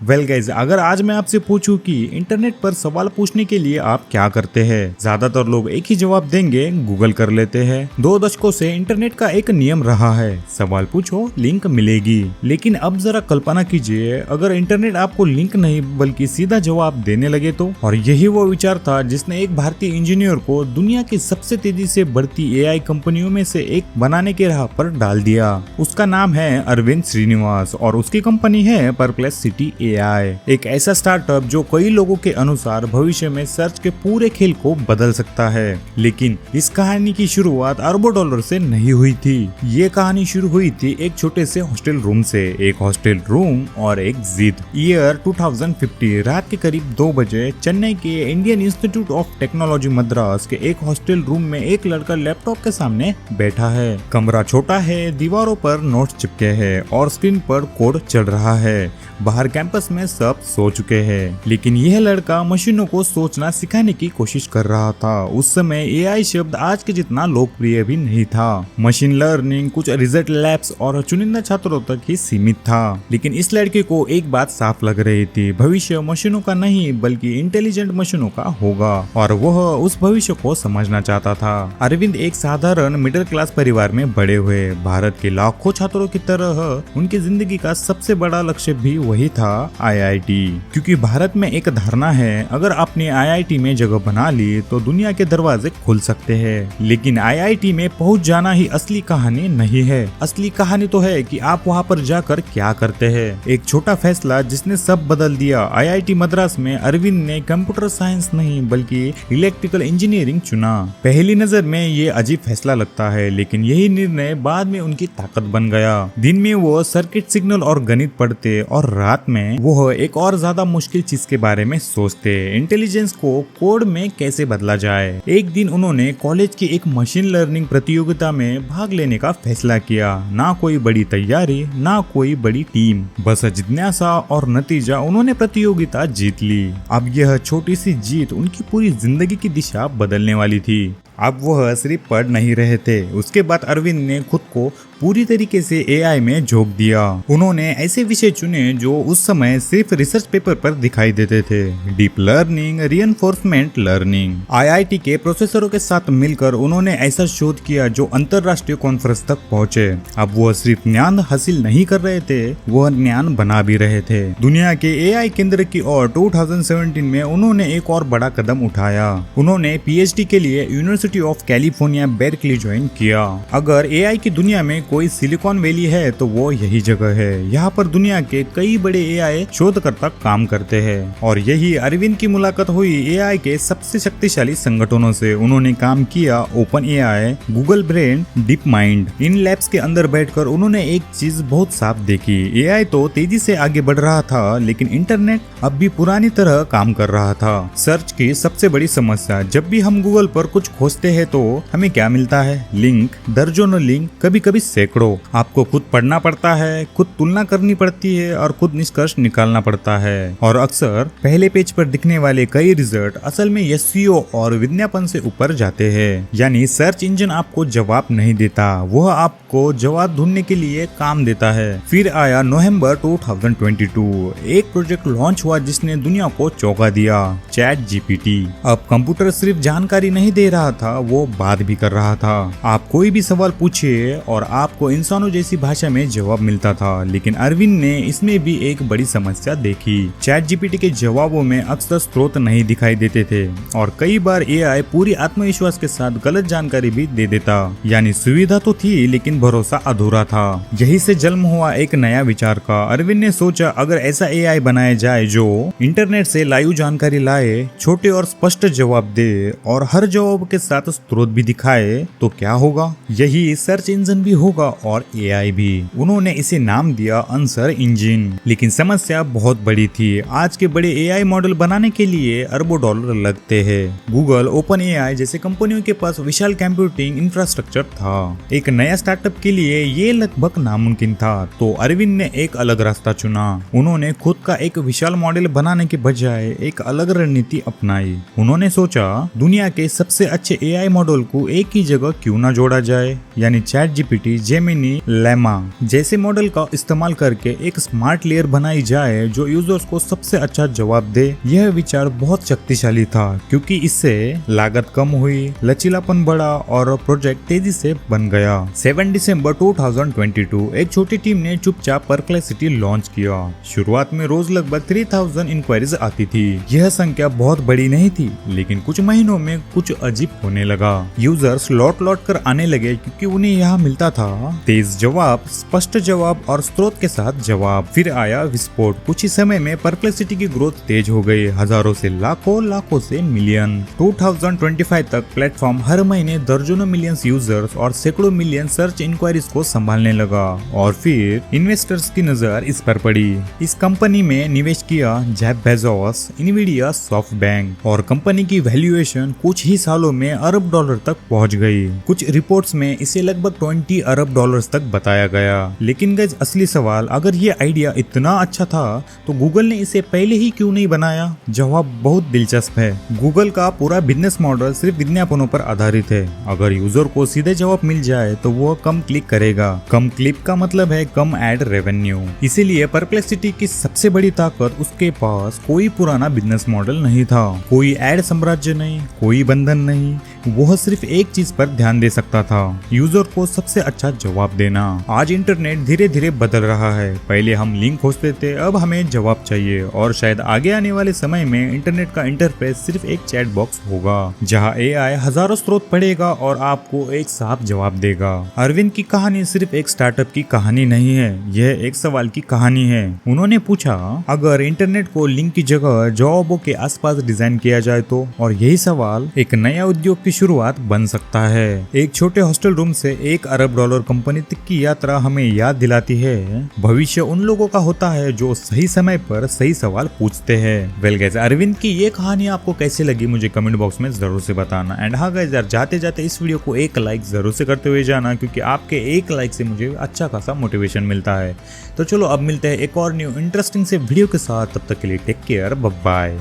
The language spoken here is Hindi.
वेल गाइज, अगर आज मैं आपसे पूछूं कि इंटरनेट पर सवाल पूछने के लिए आप क्या करते हैं, ज्यादातर लोग एक ही जवाब देंगे, गूगल कर लेते हैं। 2 दशकों से इंटरनेट का एक नियम रहा है, सवाल पूछो लिंक मिलेगी। लेकिन अब जरा कल्पना कीजिए, अगर इंटरनेट आपको लिंक नहीं बल्कि सीधा जवाब देने लगे तो। और यही वो विचार था जिसने एक भारतीय इंजीनियर को दुनिया की सबसे तेजी से बढ़ती एआई कंपनियों में से एक बनाने के राह पर डाल दिया। उसका नाम है अरविंद श्रीनिवास और उसकी कंपनी है परप्लेक्सिटी एआई, एक ऐसा स्टार्टअप जो कई लोगों के अनुसार भविष्य में सर्च के पूरे खेल को बदल सकता है। लेकिन इस कहानी की शुरुआत अरबों डॉलर से नहीं हुई थी। ये कहानी शुरू हुई थी एक छोटे से हॉस्टल रूम से, एक हॉस्टल रूम और एक जिद। ईयर 2050 रात के करीब 2 बजे चेन्नई के Indian institute of technology Madras के एक हॉस्टल रूम में एक लड़का लैपटॉप के सामने बैठा है। कमरा छोटा है, दीवारों पर नोट्स चिपके हैं और स्क्रीन पर कोड चल रहा है। बाहर कैंपस में सब सो चुके हैं, लेकिन यह लड़का मशीनों को सोचना सिखाने की कोशिश कर रहा था। उस समय एआई शब्द आज के जितना लोकप्रिय भी नहीं था। मशीन लर्निंग कुछ रिजल्ट लैब्स और चुनिंदा छात्रों तक ही सीमित था। लेकिन इस लड़के को एक बात साफ लग रही थी, भविष्य मशीनों का नहीं बल्कि इंटेलिजेंट मशीनों का होगा, और वह उस भविष्य को समझना चाहता था। अरविंद एक साधारण मिडिल क्लास परिवार में बड़े हुए। भारत के लाखों छात्रों की तरह उनकी जिंदगी का सबसे बड़ा लक्ष्य भी वही था, आईआईटी। क्योंकि भारत में एक धारणा है, अगर आपने आईआईटी में जगह बना ली तो दुनिया के दरवाजे खुल सकते हैं। लेकिन आईआईटी में पहुंच जाना ही असली कहानी नहीं है। असली कहानी तो है कि आप वहां पर जाकर क्या करते हैं। एक छोटा फैसला जिसने सब बदल दिया। आईआईटी मद्रास में अरविंद ने कंप्यूटर साइंस नहीं बल्कि इलेक्ट्रिकल इंजीनियरिंग चुना। पहली नजर में ये अजीब फैसला लगता है, लेकिन यही निर्णय बाद में उनकी ताकत बन गया। दिन में वो सर्किट सिग्नल और गणित पढ़ते और रात में वो एक और ज्यादा मुश्किल चीज के बारे में सोचते, इंटेलिजेंस को कोड में कैसे बदला जाए। एक दिन उन्होंने कॉलेज की एक मशीन लर्निंग प्रतियोगिता में भाग लेने का फैसला किया। ना कोई बड़ी तैयारी, ना कोई बड़ी टीम, बस जिज्ञासा और नतीजा उन्होंने प्रतियोगिता जीत ली। अब यह छोटी सी जीत उनकी पूरी जिंदगी की दिशा बदलने वाली थी। अब वह सिर्फ पढ़ नहीं रहे थे। उसके बाद अरविंद ने खुद को पूरी तरीके से एआई में झोंक दिया। उन्होंने ऐसे विषय चुने जो उस समय सिर्फ रिसर्च पेपर पर दिखाई देते थे, deep learning, reinforcement learning. IIT के प्रोफेसरों के साथ मिलकर उन्होंने ऐसा शोध किया जो अंतरराष्ट्रीय कॉन्फ्रेंस तक पहुंचे। अब वह सिर्फ ज्ञान हासिल नहीं कर रहे थे, वह ज्ञान बना भी रहे थे। दुनिया के एआई केंद्र की ओर 2017 में उन्होंने एक और बड़ा कदम उठाया। उन्होंने पीएचडी के लिए यूनिवर्सिटी ऑफ कैलिफोर्निया बेर्कली ज्वाइन किया। अगर एआई की दुनिया में कोई सिलिकॉन वैली है तो वो यही जगह है। यहाँ पर दुनिया के कई बड़े एआई शोधकर्ता काम करते हैं। और यही अरविंद की मुलाकात हुई एआई के सबसे शक्तिशाली संगठनों से। उन्होंने काम किया OpenAI, Google Brain, DeepMind. इन लैब्स के अंदर बैठकर उन्होंने एक चीज बहुत साफ देखी, एआई तो तेजी से आगे बढ़ रहा था, लेकिन इंटरनेट अब भी पुरानी तरह काम कर रहा था। सर्च की सबसे बड़ी समस्या, जब भी हम गूगल पर कुछ खोजते हैं तो हमें क्या मिलता है? लिंक, दर्जनों लिंक, कभी कभी सैकड़ों। आपको खुद पढ़ना पड़ता है, खुद तुलना करनी पड़ती है और खुद निष्कर्ष निकालना पड़ता है। और अक्सर पहले पेज पर दिखने वाले कई रिजल्ट असल में एसईओ और विज्ञापन से ऊपर जाते हैं। यानी सर्च इंजन आपको जवाब नहीं देता, वह आपको जवाब ढूंढने के लिए काम देता है। फिर आया नवंबर 2022, एक प्रोजेक्ट लॉन्च हुआ जिसने दुनिया को चौंका दिया, चैट जीपीटी। अब कंप्यूटर सिर्फ जानकारी नहीं दे रहा था, वो बात भी कर रहा था। आप कोई भी सवाल पूछिए और आपको इंसानों जैसी भाषा में जवाब मिलता था। लेकिन अरविंद ने इसमें भी एक बड़ी समस्या देखी। चैट जीपीटी के जवाबों में अक्सर स्रोत नहीं दिखाई देते थे और कई बार एआई पूरी आत्मविश्वास के साथ गलत जानकारी भी दे देता। यानी सुविधा तो थी लेकिन भरोसा अधूरा था। यही से जन्म हुआ एक नया विचार का। अरविंद ने सोचा, अगर ऐसा एआई बनाया जाए जो इंटरनेट से लाइव जानकारी लाए, छोटे और स्पष्ट जवाब दे और हर जवाब के साथ स्रोत भी दिखाए तो क्या होगा? यही सर्च इंजन भी होगा और एआई भी। उन्होंने इसे नाम दिया आंसर इंजन। लेकिन समस्या बहुत बड़ी थी। आज के बड़े एआई मॉडल बनाने के लिए अरबों डॉलर लगते हैं। गूगल, ओपन एआई जैसे कंपनियों के पास विशाल कंप्यूटिंग इंफ्रास्ट्रक्चर था। एक नया स्टार्टअप के लिए ये लगभग नामुमकिन था। तो अरविंद ने एक अलग रास्ता चुना। उन्होंने खुद का एक विशाल मॉडल बनाने के बजाय एक अलग रणनीति अपनाई। उन्होंने सोचा, दुनिया के सबसे अच्छे एआई मॉडल को एक ही जगह क्यों ना जोड़ा जाए, यानी चैट जीपीटी, जेमिनी, लेमा जैसे मॉडल का इस्तेमाल करके एक स्मार्ट लेयर बनाई जाए जो यूजर्स को सबसे अच्छा जवाब दे। यह विचार बहुत शक्तिशाली था क्योंकि इससे लागत कम हुई, लचीलापन बढ़ा और प्रोजेक्ट तेजी से बन गया। 7 दिसंबर 2022 एक छोटी टीम ने चुपचाप परप्लेक्सिटी लॉन्च किया। शुरुआत में रोज लगभग 3000 इंक्वायरीज आती थी। यह संख्या बहुत बड़ी नहीं थी, लेकिन कुछ महीनों में कुछ अजीब होने लगा। यूजर्स लौट कर आने लगे क्योंकि उन्हें यहाँ मिलता था तेज जवाब, स्पष्ट जवाब और स्रोत के साथ जवाब। फिर आया विस्फोट। कुछ ही समय में परप्लेक्सिटी की ग्रोथ तेज हो गई, हजारों से लाखों, लाखों से मिलियन। 2025 तक प्लेटफॉर्म हर महीने दर्जनों मिलियंस यूजर्स और सैकड़ों मिलियन सर्च इंक्वायरीज को संभालने लगा। और फिर इन्वेस्टर्स की नजर इस पर पड़ी। इस कंपनी में निवेश किया जेफ बेजोस, इनविडिया, सॉफ्टबैंक और कंपनी की वैल्यूएशन कुछ ही सालों में अरब डॉलर तक पहुंच गई। कुछ रिपोर्ट्स में इसे लगभग 20 अरब डॉलर्स तक बताया गया। लेकिन गाइस, असली सवाल, अगर ये आइडिया इतना अच्छा था तो गूगल ने इसे पहले ही क्यों नहीं बनाया? जवाब बहुत दिलचस्प है। गूगल का पूरा बिजनेस मॉडल सिर्फ विज्ञापनों पर आधारित है। अगर यूजर को सीधे जवाब मिल जाए तो वो कम क्लिक करेगा। कम क्लिक का मतलब है कम एड रेवेन्यू। इसीलिए परप्लेक्सिटी की सबसे बड़ी ताकत, उसके पास कोई पुराना बिजनेस मॉडल नहीं था, कोई एड साम्राज्य नहीं, कोई बंधन नहीं। वह सिर्फ एक चीज पर ध्यान दे सकता था, यूजर को सबसे अच्छा जवाब देना। आज इंटरनेट धीरे धीरे बदल रहा है। पहले हम लिंक खोजते थे, अब हमें जवाब चाहिए। और शायद आगे आने वाले समय में इंटरनेट का इंटरफेस सिर्फ एक चैट बॉक्स होगा जहां एआई हजारों स्रोत पढ़ेगा और आपको एक साफ जवाब देगा। अरविंद की कहानी सिर्फ एक स्टार्टअप की कहानी नहीं है, यह एक सवाल की कहानी है। उन्होंने पूछा, अगर इंटरनेट को लिंक की जगह जवाबों के आसपास डिजाइन किया जाए तो? और यही सवाल एक नया उद्योग की शुरुआत बन सकता है। एक छोटे हॉस्टल रूम से $1 अरब कंपनी तक की यात्रा हमें याद दिलाती है, भविष्य उन लोगों का होता है जो सही समय पर सही सवाल पूछते हैं। वेल गाइस, अरविंद की ये कहानी आपको कैसी लगी मुझे कमेंट बॉक्स में जरूर से बताना। एंड हाँ गाइस यार, जाते जाते इस वीडियो को एक लाइक जरूर से करते हुए जाना, क्योंकि आपके एक लाइक से मुझे अच्छा खासा मोटिवेशन मिलता है। तो चलो अब मिलते हैं एक और न्यू इंटरेस्टिंग से वीडियो के साथ। तब तक के लिए टेक केयर, बाय बाय।